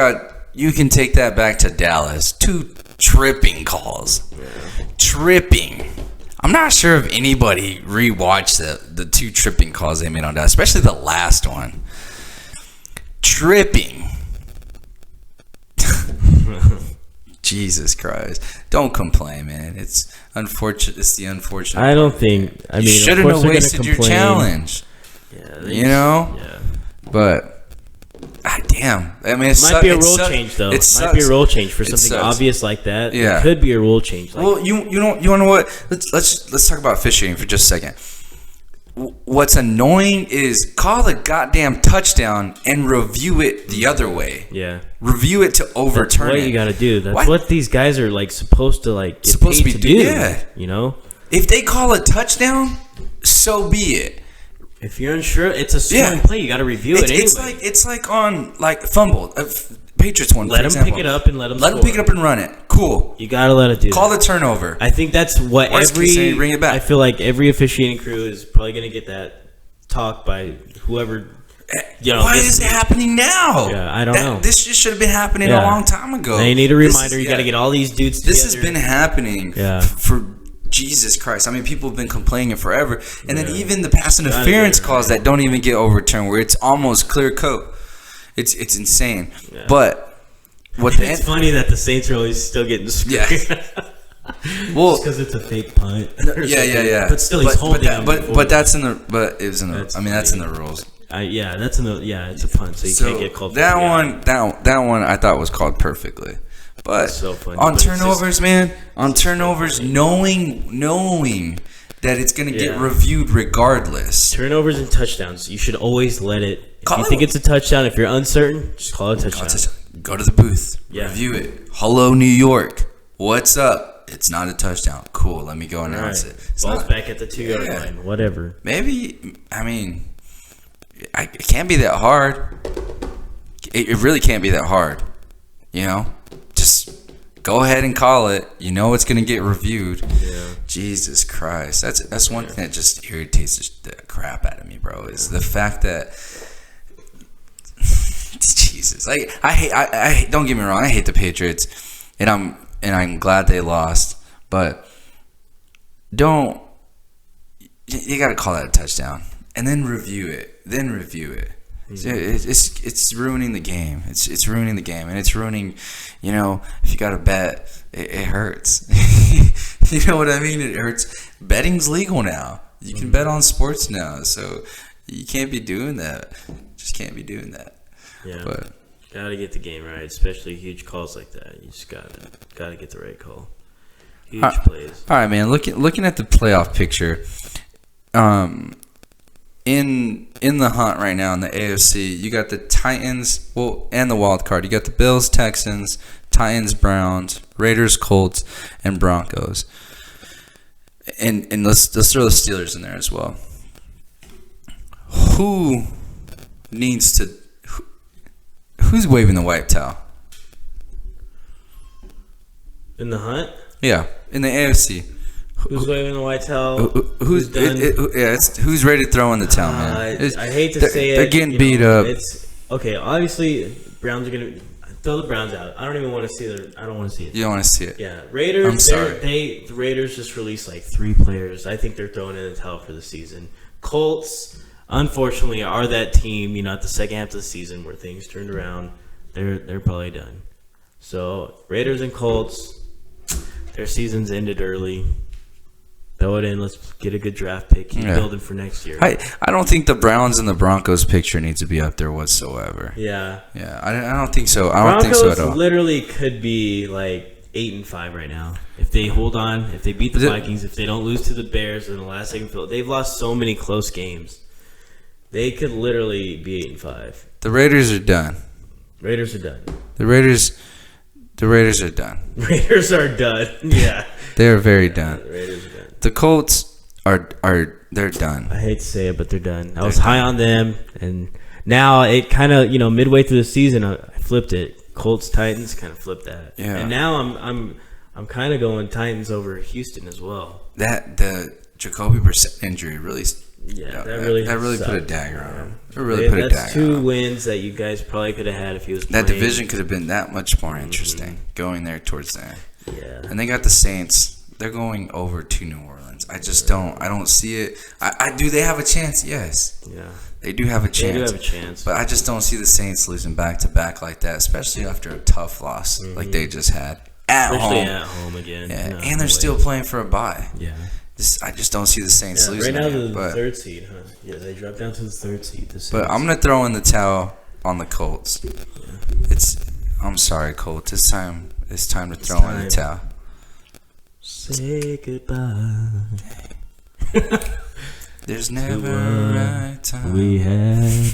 you can take that back to Dallas. 2 tripping calls. Yeah. Tripping. I'm not sure if anybody rewatched the 2 tripping calls they made on Dallas, especially the last one. Tripping. Jesus Christ. Don't complain, man. It's unfortunate. It's the unfortunate. I don't think. I mean, you shouldn't have wasted your challenge. Yeah. Yeah. But. Damn. I mean, it might be a rule change, though. It might be a rule change for something obvious like that. Yeah. It could be a rule change. Well, you know what? Let's talk about officiating for just a second. What's annoying is call the goddamn touchdown and review it the other way. Yeah. Review it to overturn it. That's what you got to do. That's what these guys are supposed to get paid to do. Yeah. If they call a touchdown, so be it. If you're unsure, it's a scoring play. You got to review it anyway. It's like on fumble. Patriots one. Let them pick it up and let them. Let them pick it up and run it. Cool. You got to let it do. Call the turnover. I think that's what bring it back. I feel like every officiating crew is probably going to get that talk by whoever. Why is it happening now? Yeah, I don't know. This just should have been happening a long time ago. They need a reminder. You got to get all these dudes together. This has been happening for Jesus Christ. I mean, people have been complaining forever. And then even the pass interference calls that don't even get overturned, where it's almost clear coat. It's insane. Yeah. But it's funny that the Saints are always still getting screwed. Yeah. Well, because it's a fake punt. Yeah. But still, he's holding it. But that's in the. But it was in the. That's in the rules. That's in the. Yeah, it's a punt, so you can't get called. That one I thought was called perfectly. But so funny. On turnovers, knowing that it's going to get reviewed regardless. Turnovers and touchdowns, you should always let it. If you think it's a touchdown, if you're uncertain, just call it a touchdown. Go to the booth. Review it. Hello, New York. What's up? It's not a touchdown. Cool. Let me go announce it. Ball's back at the 2-yard line. Whatever. Maybe, it can't be that hard. It really can't be that hard. Just go ahead and call it. It's going to get reviewed. Yeah. Jesus Christ. That's one thing that just irritates the crap out of me, bro. Is the fact that Jesus. I hate don't get me wrong, I hate the Patriots. And I'm glad they lost, but you got to call that a touchdown and then review it. It's ruining the game. It's ruining the game, and it's ruining. If you got to bet, it hurts. You know what I mean? It hurts. Betting's legal now. You can bet on sports now, so you can't be doing that. Just can't be doing that. Yeah, but gotta get the game right, especially huge calls like that. You just gotta get the right call. Huge plays. All right, man. Looking at the playoff picture, in the hunt right now in the AFC, you got the Titans, and the wild card. You got the Bills, Texans, Titans, Browns, Raiders, Colts, and Broncos. And let's throw the Steelers in there as well. Who's waving the white towel? In the hunt? Yeah, in the AFC. Who's waving the white towel? Who's done? Who's ready to throw in the towel, man? I hate to say it. They're getting beat up. It's okay. Obviously, Browns are gonna throw the Browns out. I don't even want to see it. I don't want to see it. You don't want to see it. Yeah, Raiders. I'm sorry. The Raiders just released 3 players. I think they're throwing in the towel for the season. Colts, unfortunately, are that team. At the second half of the season where things turned around, they're probably done. So Raiders and Colts, their seasons ended early. Throw it in. Let's get a good draft pick. Keep building for next year. I don't think the Browns and the Broncos picture needs to be up there whatsoever. Yeah. Yeah, I don't think so. I don't think so at all. Broncos literally could be 8-5 right now if they hold on. If they beat the Vikings, if they don't lose to the Bears in the last second field, they've lost so many close games. They could literally be 8-5. The Raiders are done. Raiders are done. The Raiders are done. Raiders are done. Yeah. They are very done. The Raiders are done. The Colts are they're done. I hate to say it, but they're done. I was high on them, and now it kind of, midway through the season, I flipped it. Colts, Titans, kind of flipped that. Yeah. And now I'm kind of going Titans over Houston as well. That the Jacoby Brissett injury really. That really sucked. put a dagger on him. It really put a dagger on him. That's 2 wins that you guys probably could have had if he was playing. That division could have been that much more interesting going there towards that. Yeah. And they got the Saints. They're going over to New Orleans. I just don't see it. Do they have a chance? Yes. Yeah. They do have a chance. They do have a chance. But I just don't see the Saints losing back-to-back like that, especially after a tough loss like they just had. Especially at home again. Yeah. No, And they're still playing for a bye. Yeah. I just don't see the Saints losing. Right now again, they're the 3rd seed, huh? Yeah, they dropped down to the 3rd seed. But I'm going to throw in the towel on the Colts. Yeah. I'm sorry, Colts. It's time to throw in the towel. Say goodbye. There's never a right time. We had.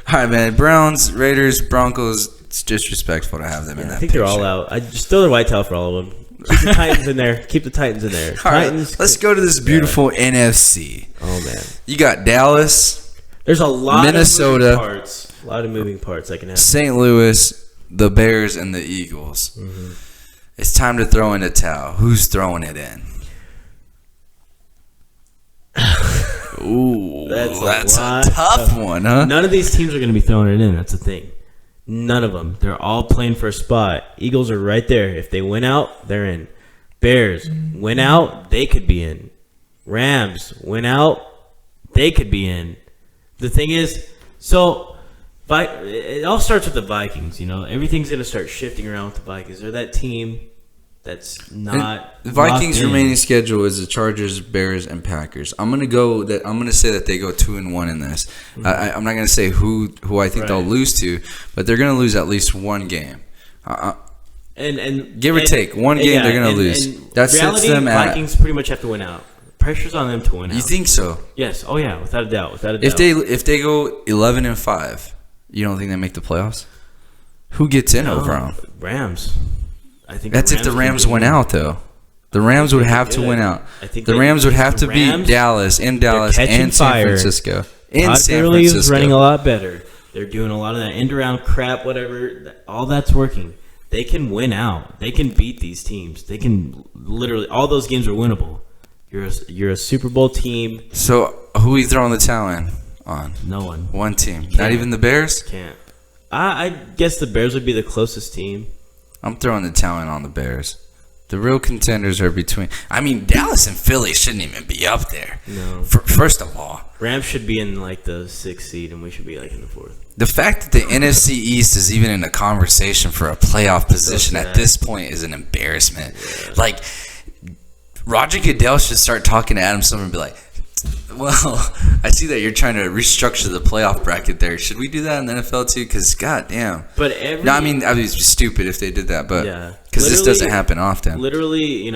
All right, man. Browns, Raiders, Broncos. It's disrespectful to have them in that. I think they're all out. I just throw the white towel for all of them. Keep the Titans in there. Keep the Titans in there. All right, let's go to this beautiful NFC. Oh man, you got Dallas. There's a lot Minnesota, of moving parts. A lot of moving parts that can happen. St. Louis, the Bears, and the Eagles. Mm-hmm. It's time to throw in a towel. Who's throwing it in? Ooh, that's a tough one, huh? None of these teams are going to be throwing it in. That's the thing. None of them. They're all playing for a spot. Eagles are right there. If they win out, they're in. Bears win out, they could be in. Rams win out, they could be in. The thing is, it all starts with the Vikings. Everything's going to start shifting around with the Vikings. They're that team that's not. The Vikings' remaining schedule is the Chargers, Bears, and Packers. I'm gonna say that they go 2-1 in this. Mm-hmm. I'm not gonna say who I think they'll lose to, but they're gonna lose at least one game. And give or take one game, they're gonna lose. That sets them at. Vikings pretty much have to win out. Pressure's on them to win out. You think so? Yes. Oh yeah, without a doubt. If they go 11-5, you don't think they make the playoffs? Who gets in over them? Rams. I think that's if the Rams win out, though. The Rams would have to win out. The Rams would have to beat Dallas and San Francisco. Todd Gurley is running a lot better. They're doing a lot of that end-around crap, whatever. All that's working. They can win out. They can beat these teams. They can literally – all those games are winnable. You're a Super Bowl team. So who are you throwing the towel in on? No one. One team. Not even the Bears? Can't. I guess the Bears would be the closest team. I'm throwing the towel in on the Bears. The real contenders are between. I mean, Dallas and Philly shouldn't even be up there. No. First of all, Rams should be in like the 6th seed, and we should be like in the 4th. The fact that the NFC East is even in a conversation for a playoff position at this point is an embarrassment. Yeah. Like, Roger Goodell should start talking to Adam Silver and be like, well, I see that you're trying to restructure the playoff bracket there. Should we do that in the NFL too? Because goddamn. I mean, I'd be stupid if they did that, but because this doesn't happen often. Literally,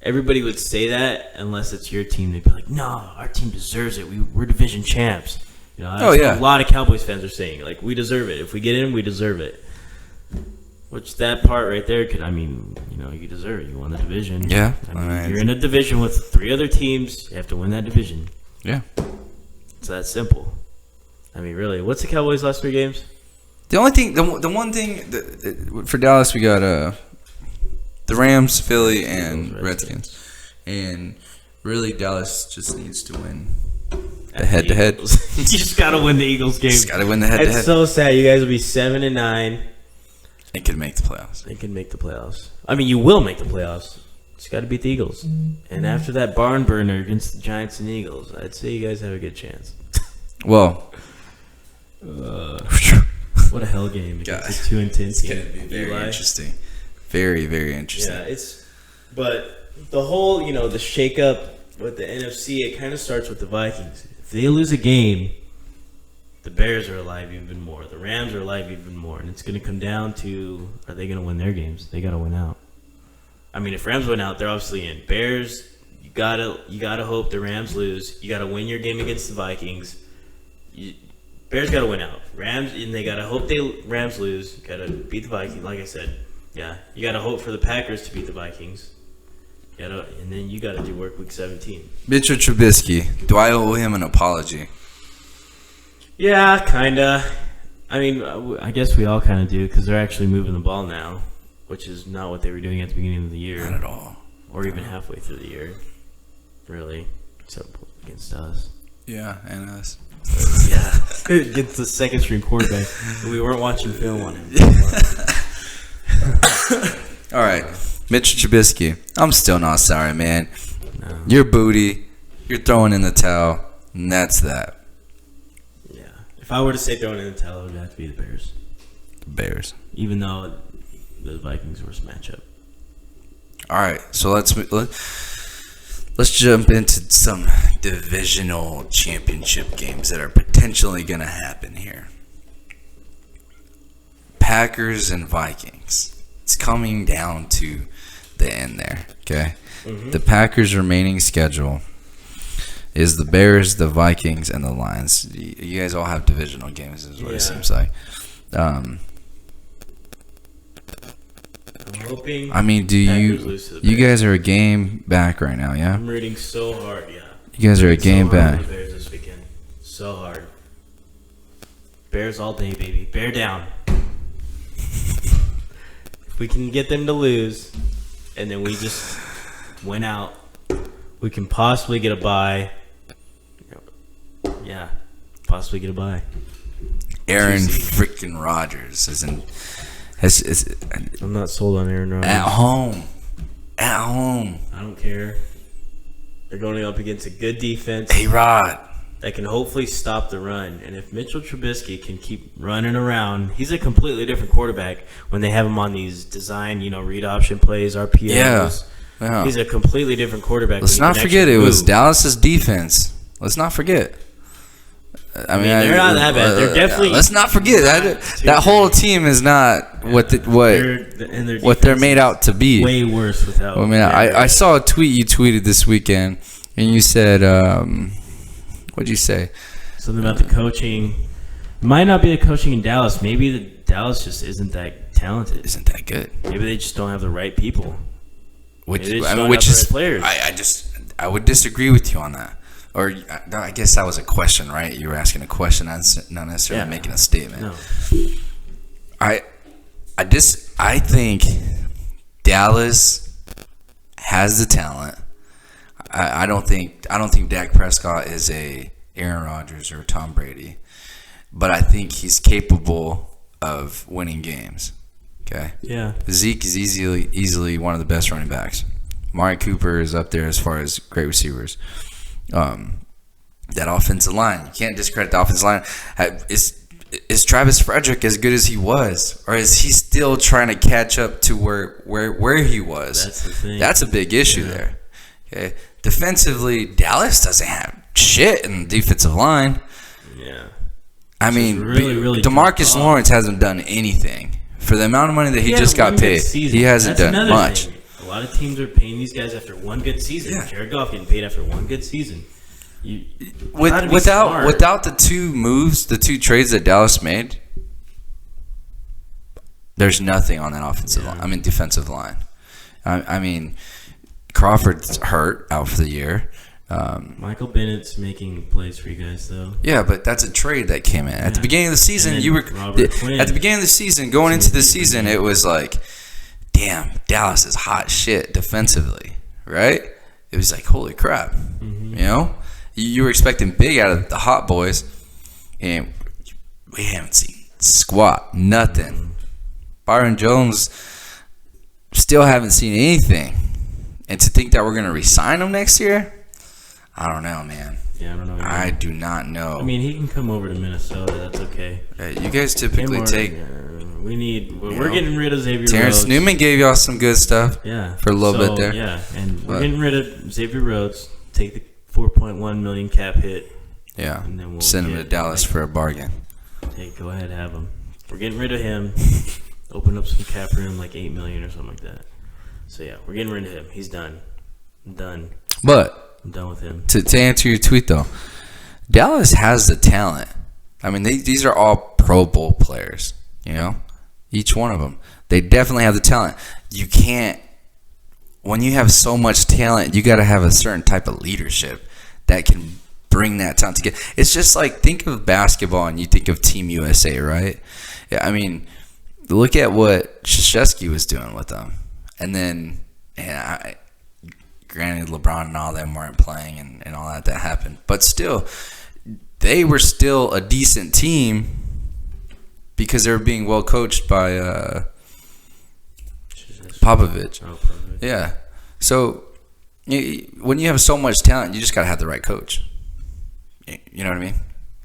everybody would say that unless it's your team. They'd be like, "No, our team deserves it. We're division champs." That's what a lot of Cowboys fans are saying. Like, we deserve it. If we get in, we deserve it. Which that part right there could, you deserve it. You won the division. Yeah. You're in a division with 3 other teams. You have to win that division. Yeah. It's that simple. Really, what's the Cowboys' last 3 games? The only thing, the one thing for Dallas, we got the Rams, Philly, and Redskins. And really, Dallas just needs to win the head-to-head. You just got to win the Eagles game. Just got to win the head-to-head. It's so sad. You guys will be 7-9. They can make the playoffs. They can make the playoffs. You will make the playoffs. Just got to beat the Eagles. And after that barn burner against the Giants and Eagles, I'd say you guys have a good chance. Well, what a hell game! It's a 2-10 team. It's gonna be very interesting. Very, very interesting. Yeah, but the whole the shakeup with the NFC, it kind of starts with the Vikings. If they lose a game, the Bears are alive even more. The Rams are alive even more, and it's going to come down to, are they going to win their games? They got to win out. If Rams win out, they're obviously in. Bears, you gotta hope the Rams lose. You got to win your game against the Vikings. Bears got to win out. Rams, and they got to hope Rams lose. Got to beat the Vikings, like I said. Yeah, you got to hope for the Packers to beat the Vikings. And then you got to do work week 17. Mitchell Trubisky. Do I owe him an apology? Yeah, kind of. I mean, I guess we all kind of do because they're actually moving the ball now, which is not what they were doing at the beginning of the year. Not at all. Or even halfway through the year, really, except against us. Yeah, and us. Yeah, against the second string quarterback. We weren't watching film on him. All right, Mitchell Trubisky. I'm still not sorry, man. No. You're booty. You're throwing in the towel, and that's that. Yeah. If I were to say throwing in the towel, it would have to be the Bears. Bears. Even though the Vikings were a matchup. All right, so let's jump into some divisional championship games that are potentially going to happen here. Packers and Vikings. It's coming down to the end there, okay? Mm-hmm. The Packers' remaining schedule is the Bears, the Vikings, and the Lions. You guys all have divisional games, is what it seems like. I'm hoping. I mean, you guys are a game back right now, yeah? I'm rooting so hard, yeah. You guys are a game back. The Bears this weekend. So hard. Bears all day, baby. Bear down. If we can get them to lose, and then we just win out, we can possibly get a bye. Yeah, possibly get a bye. Aaron freaking Rodgers isn't. I'm not sold on Aaron Rodgers. At home. I don't care. They're going up against a good defense. A-Rod. That can hopefully stop the run. And if Mitchell Trubisky can keep running around, he's a completely different quarterback when they have him on these design, read option plays, RPOs. Yeah. He's a completely different quarterback. Let's not forget it was Dallas's defense. Let's not forget. I mean, they're not that bad. They're definitely. Let's not forget that whole team is not what they're made out to be. Way worse without. I mean, I saw a tweet you tweeted this weekend, and you said, what'd you say? Something about the coaching. It might not be the coaching in Dallas. Maybe Dallas just isn't that talented. Isn't that good? Maybe they just don't have the right people. Which is players. I would disagree with you on that. Or I guess that was a question, right? You were asking a question, not necessarily making a statement. No. I think Dallas has the talent. I don't think Dak Prescott is a Aaron Rodgers or Tom Brady, but I think he's capable of winning games. Okay. Yeah. Zeke is easily one of the best running backs. Amari Cooper is up there as far as great receivers. That offensive line, you can't discredit the offensive line. Is Travis Frederick as good as he was, or is he still trying to catch up to where he was? That's the thing. That's a big issue there. Okay, defensively, Dallas doesn't have shit in the defensive line. Yeah, I mean, really DeMarcus Lawrence hasn't done anything for the amount of money that he just got paid. He hasn't done much. Thing. A lot of teams are paying these guys after one good season. Yeah. Jared Goff getting paid after one good season. Without the two trades that Dallas made, there's nothing on that offensive line. I mean, defensive line. I mean, Crawford's hurt out for the year. Michael Bennett's making plays for you guys, though. Yeah, but that's a trade that came in at the beginning of the season. At the beginning of the season, going into the season, it was like, damn, Dallas is hot shit defensively, right? It was like, holy crap, You were expecting big out of the hot boys, and we haven't seen squat, nothing. Byron Jones, still haven't seen anything. And to think that we're going to re-sign him next year, I don't know, man. Yeah, I don't know. I do not know. I mean, he can come over to Minnesota. That's okay. You guys typically take... We're getting rid of Xavier Terrence Rhodes. Newman gave y'all some good stuff. Yeah. For a little bit there. Yeah, and we're getting rid of Xavier Rhodes. Take the $4.1 million cap hit. Yeah. And then we'll send him to Dallas for a bargain. Hey, go ahead, have him. We're getting rid of him. Open up some cap room, like $8 million or something like that. So yeah, we're getting rid of him. He's done. I'm done. But I'm done with him. To answer your tweet though, Dallas has the talent. I mean, these are all Pro Bowl players. Each one of them. They definitely have the talent. You can't when you have so much talent, you got to have a certain type of leadership that can bring that talent together. It's just like, think of basketball and you think of Team USA, right? Yeah, I mean, look at what Krzyzewski was doing with them. And then, granted, LeBron and all them weren't playing and all that happened. But still, they were still a decent team because they were being well coached by Popovich. Yeah. So when you have so much talent, you just got to have the right coach. You know what I mean?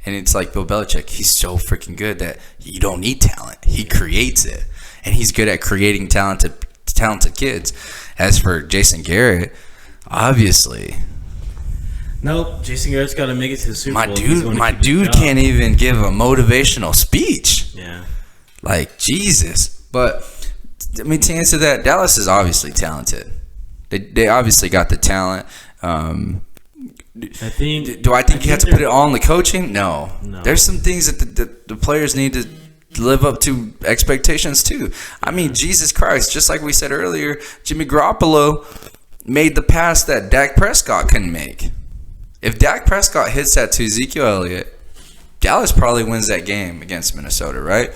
And it's like Bill Belichick. He's so freaking good that you don't need talent. He creates it. And he's good at creating talented kids. As for Jason Garrett, obviously. Nope, Jason Garrett's got to make it to the Super Bowl. My dude can't even give a motivational speech. Yeah. Like, Jesus. But, I mean, to answer that, Dallas is obviously talented. They obviously got the talent. Do I think you have to put it all on the coaching? No. There's some things that the players need to live up to expectations too. I mean, Jesus Christ, just like we said earlier, Jimmy Garoppolo made the pass that Dak Prescott couldn't make. If Dak Prescott hits that to Ezekiel Elliott, Dallas probably wins that game against Minnesota, right?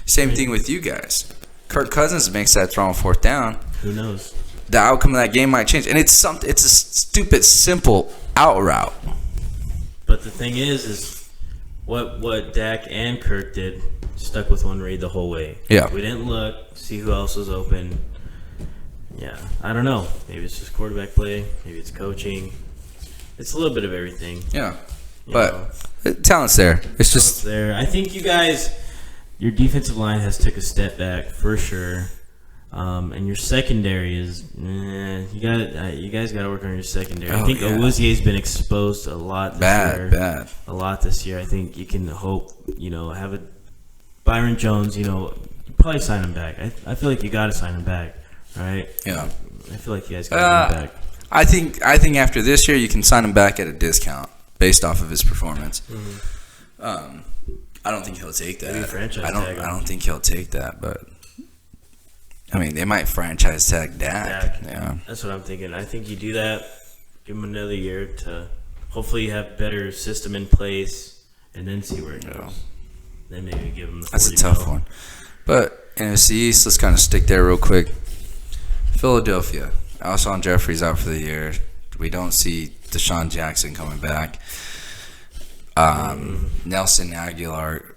Same thing with you guys. Kirk Cousins makes that throw on fourth down. Who knows? The outcome of that game might change. And it's a stupid, simple out route. But the thing is what Dak and Kirk did, stuck with one read the whole way. Yeah. We didn't look, see who else was open. Yeah, I don't know. Maybe it's just quarterback play. Maybe it's coaching. It's a little bit of everything. Yeah. But talent's there. It's just there. I think you guys, your defensive line has took a step back for sure. And your secondary is, you guys got to work on your secondary. I think Awuzie's been exposed a lot this year. Bad. A lot this year. I think you can hope, have a Byron Jones, probably sign him back. I feel like you got to sign him back, right? Yeah. I feel like you guys got to sign him back. I think after this year, you can sign him back at a discount based off of his performance. Mm-hmm. I don't think he'll take that. I don't think he'll take that, but I mean, they might franchise tag Dak. Yeah, that's what I'm thinking. I think you do that, give him another year to hopefully have better system in place, and then see where it goes. Then maybe give him the 40 That's a tough one. But NFC East, let's kind of stick there real quick. Philadelphia, Alshon Jeffrey's out for the year. We don't see Deshaun Jackson coming back. Nelson Aguilar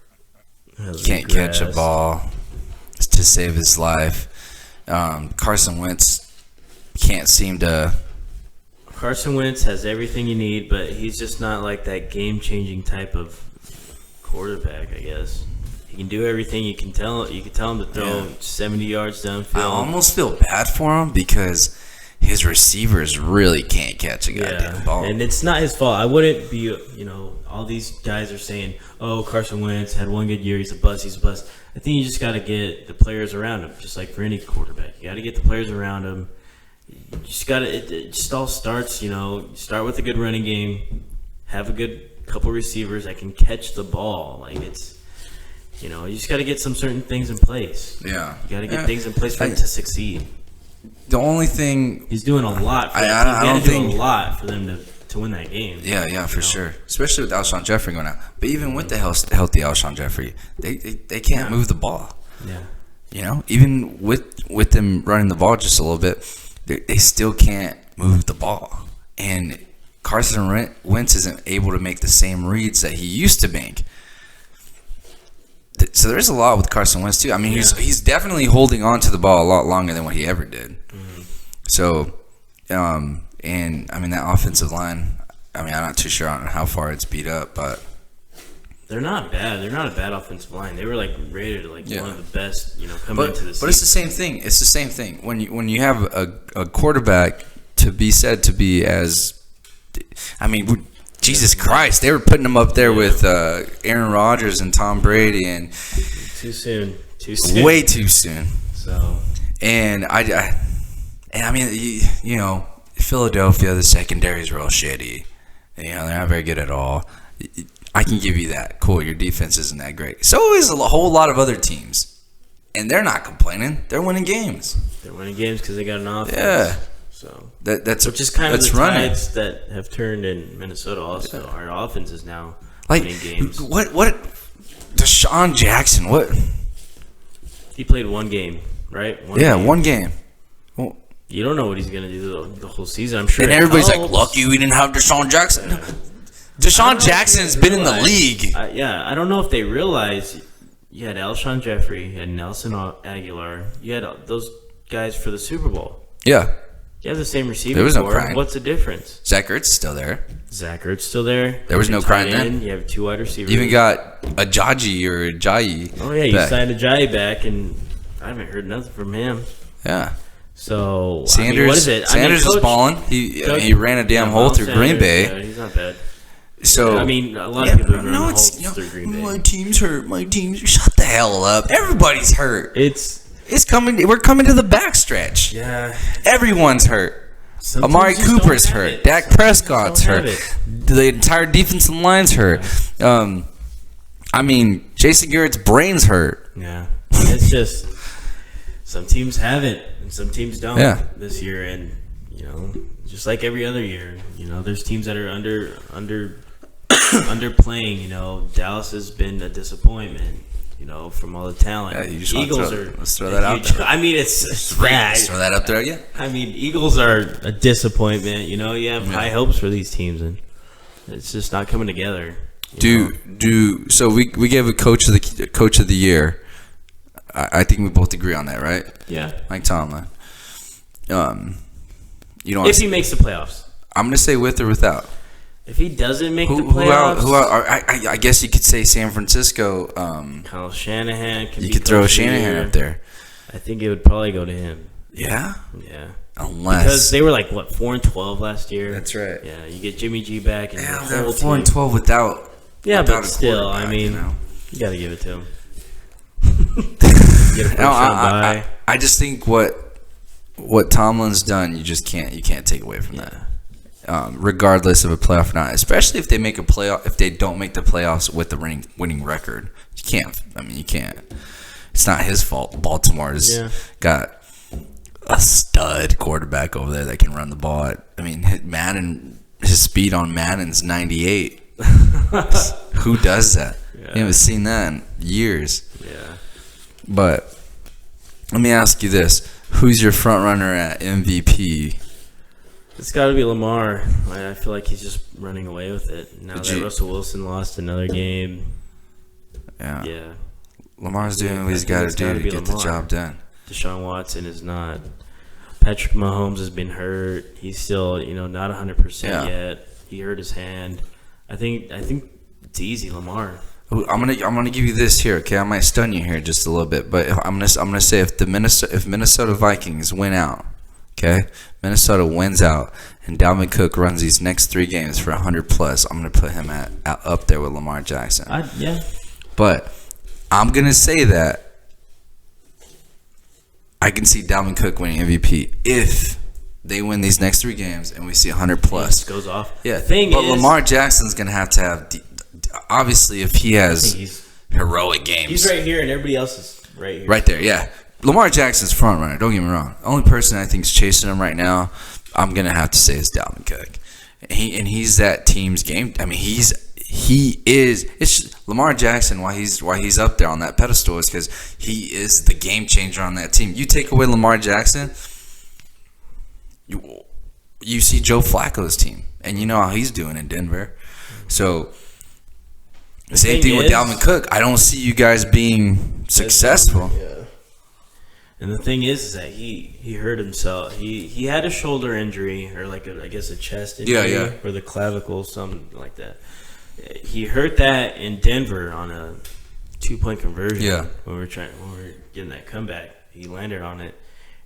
can't catch a ball to save his life. Carson Wentz can't seem to. Carson Wentz has everything you need, but he's just not like that game-changing type of quarterback. I guess he can do everything. You can tell him to throw 70 yards downfield. I almost feel bad for him because his receivers really can't catch a goddamn ball. And it's not his fault. I wouldn't be. All these guys are saying, "Oh, Carson Wentz had one good year. He's a bust. He's a bust." I think you just got to get the players around him, just like for any quarterback. You got to get the players around him. You just got to. It just all starts. Start with a good running game, have a good couple receivers that can catch the ball. Like it's, you just got to get some certain things in place. Yeah, you got to get things in place for him to succeed. The only thing he's doing a lot. I don't think a lot for them to win that game. Yeah, for sure. Especially with Alshon Jeffrey going out. But even with the healthy Alshon Jeffrey, they can't move the ball. Yeah. Even with them running the ball just a little bit, they still can't move the ball. And Carson Wentz isn't able to make the same reads that he used to make. So there's a lot with Carson Wentz too. I mean, he's definitely holding on to the ball a lot longer than what he ever did. Mm-hmm. So, and I mean that offensive line. I mean, I'm not too sure on how far it's beat up, but they're not bad. They're not a bad offensive line. They were rated one of the best. Coming into the season. But it's the same thing. It's the same thing when you have a quarterback to be said to be as. I mean, Jesus Christ, they were putting him up there with Aaron Rodgers and Tom Brady, and too soon, way too soon. So, and I mean, Philadelphia, the secondary is real shitty. They're not very good at all. I can give you that. Cool, your defense isn't that great. So is a whole lot of other teams, and they're not complaining. They're winning games. They're winning games because they got an offense. Yeah. So that's which is kind of the running. tides that have turned in Minnesota. Also, our offense is now Like winning games. what Deshaun Jackson? What? He played one game, right? One game. Well, You don't know what he's gonna do the whole season. I'm sure. and it everybody's helps. like, lucky we didn't have Deshaun Jackson. I Deshaun don't know Jackson's if they been in the realize- league. I don't know if they realize you had Alshon Jeffrey, you had Nelson Aguilar, you had those guys for the Super Bowl. Yeah. You have the same receiving There was no core. crying. What's the difference? Zach Ertz is still there. Zach Ertz still there. There was no Tight crying end, then. You have 2 wide receivers. You even got Ajayi or Ajayi. Oh yeah, you back. signed Ajayi back, and I haven't heard nothing from him. Yeah. So Sanders, what is it? Sanders is balling. He ran a damn hole through Green Bay. Yeah, he's not bad. So I mean, a lot of people run no, holes it's through Green Bay. my team's hurt. My team's shut the hell up. Everybody's hurt. It's Coming. We're coming to the backstretch. yeah. Everyone's hurt. Some Amari teams just Cooper's don't have hurt. it. Dak Some teams Prescott's don't have hurt. it. The entire defensive line's hurt. I mean, Jason Garrett's brain's hurt. Yeah, it's just some teams have it and some teams don't. Yeah. This year, and just like every other year, there's teams that are underplaying. Dallas has been a disappointment. From all the talent. Yeah, you just Eagles let's throw that out there. I mean, it's bad. Let's throw that up there again. I mean, Eagles are a disappointment. You have high hopes for these teams, and it's just not coming together. So we gave a coach of the year. I think we both agree on that, right? Yeah. Mike Tomlin. If he makes the playoffs. I'm gonna say with or without. If he doesn't make the playoffs, I guess you could say San Francisco. Kyle Shanahan. You could throw Shanahan up there. I think it would probably go to him. Yeah. Yeah. Unless Because they were like 4-12 last year. That's right. Yeah, you get Jimmy G back and Yeah, the they're whole 4-12 without. Yeah, without but a still, I quarterback, mean, you know? you got to give it to him. Get a first round bye. I just think what Tomlin's done, you can't take away from that. Regardless of a playoff or not, especially if they make a playoff, if they don't make the playoffs with the winning record, you can't. I mean, you can't. It's not his fault. Baltimore's got a stud quarterback over there that can run the ball. His speed on Madden's 98. Who does that? Yeah. You haven't seen that in years. Yeah. But let me ask you this: who's your front runner at MVP? It's got to be Lamar. I feel like he's just running away with it. Now that Russell Wilson lost another game. Yeah. Lamar's doing what he's got to do to get the job done. Deshaun Watson is not. Patrick Mahomes has been hurt. He's still, not 100% yet. He hurt his hand. I think it's easy, Lamar. I'm gonna give you this here, okay? I might stun you here just a little bit, but I'm gonna say if Minnesota Vikings win out, okay, Minnesota wins out, and Dalvin Cook runs these next 3 games for 100+, I'm gonna put him up there with Lamar Jackson. But I'm gonna say that I can see Dalvin Cook winning MVP if they win these next 3 games and we see 100+. Goes off. Yeah, but Lamar Jackson's gonna have obviously if he has heroic games. He's right here, and everybody else is right here. Right there, yeah. Lamar Jackson's front runner. Don't get me wrong. The only person I think is chasing him right now, I'm gonna have to say, is Dalvin Cook. He's that team's game. I mean, he is. It's Lamar Jackson. Why he's up there on that pedestal is because he is the game changer on that team. You take away Lamar Jackson, you see Joe Flacco's team, and you know how he's doing in Denver. So the same thing with Dalvin Cook. I don't see you guys being successful. Yeah. And the thing is that he hurt himself. He had a shoulder injury, or I guess a chest injury, or the clavicle, something like that. He hurt that in Denver on a 2-point conversion. Yeah. When we were getting that comeback, he landed on it,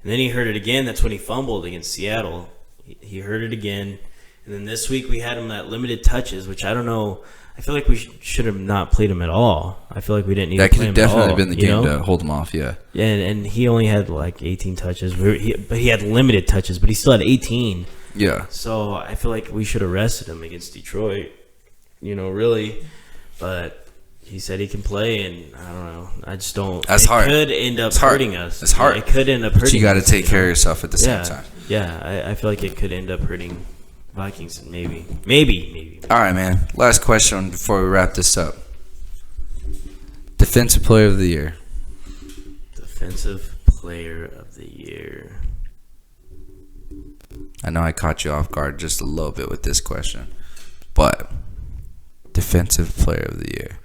and then he hurt it again. That's when he fumbled against Seattle. He hurt it again, and then this week we had him at limited touches, which I don't know. I feel like we should have not played him at all. I feel like we didn't need to play him at all. That could have definitely been the game to hold him off, yeah. Yeah, and he only had 18 touches. But he had limited touches, but he still had 18. Yeah. So I feel like we should have rested him against Detroit, really. But he said he can play, and I don't know. I just don't. That's hard. It could end up hurting us. It's hard. It could end up hurting us. But you got to take care of yourself at the same time. yeah, I feel like it could end up hurting Vikings. Maybe. All right, man. Last question before we wrap this up. Defensive Player of the Year. Defensive Player of the Year. I know I caught you off guard just a little bit with this question, but Defensive Player of the Year.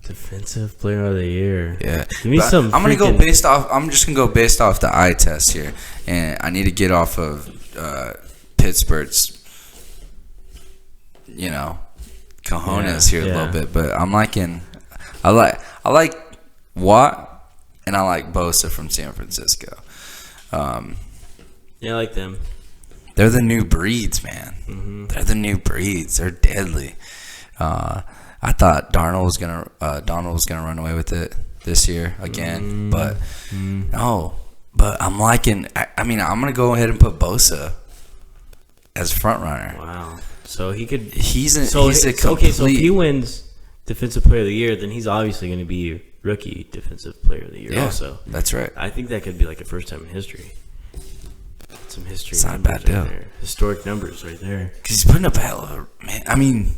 Defensive Player of the Year. Yeah. Give me some. I'm gonna go based off. I'm just gonna go based off the eye test here, and I need to get off of Pittsburgh's, cojones here a little bit. But I'm liking. I like Watt, and I like Bosa from San Francisco. Yeah, I like them. They're the new breeds, man. Mm-hmm. They're the new breeds. They're deadly. I thought Darnold was gonna run away with it this year again, but no. But I'm liking. I mean, I'm gonna go ahead and put Bosa as front runner. Wow. So he could. He's a complete. Okay, so if he wins Defensive Player of the Year, then he's obviously going to be Rookie Defensive Player of the Year. Yeah, also. That's right. I think that could be like a first time in history. Some history. It's not a bad deal. There. Historic numbers right there. Because he's putting up a hell of a man. I mean,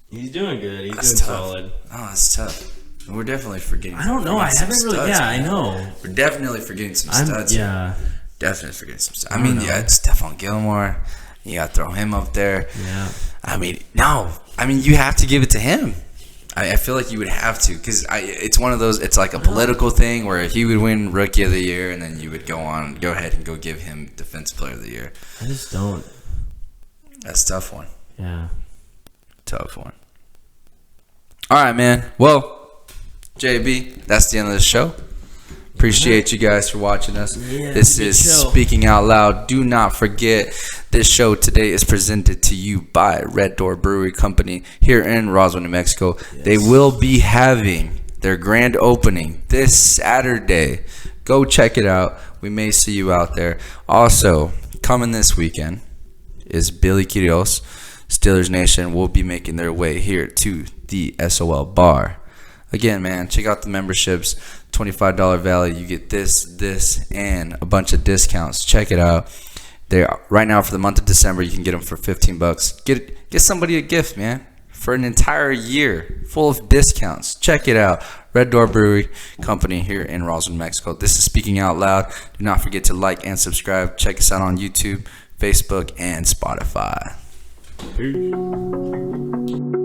he's doing good. He's that's doing tough. solid. Oh, that's tough. We're definitely forgetting. I don't know. I haven't really. Studs, Yeah, man. I know. We're definitely forgetting some studs. Yeah. Definitely forgetting some studs. I mean, yeah, it's Stephon Gilmore. You got to throw him up there. Yeah. I mean, no. I mean, you have to give it to him. I feel like you would have to because it's one of those. It's like a political thing where he would win Rookie of the Year, and then you would go ahead and go give him Defensive Player of the Year. I just don't. That's a tough one. Yeah. Tough one. All right, man. Well, JB, that's the end of the show. Appreciate you guys for watching us. Yeah, this is show. Speaking Out Loud. Do not forget, this show today is presented to you by Red Door Brewery Company here in Roswell, New Mexico. Yes. They will be having their grand opening this Saturday. Go check it out. We may see you out there. Also, coming this weekend is Billy Quiros. Steelers Nation will be making their way here to the SOL bar. Again, man, check out the memberships. $25 value. You get this, and a bunch of discounts. Check it out. Right now for the month of December, you can get them for $15. Get somebody a gift, man, for an entire year full of discounts. Check it out. Red Door Brewery Company here in Roswell, New Mexico. This is Speaking Out Loud. Do not forget to like and subscribe. Check us out on YouTube, Facebook, and Spotify. Peace.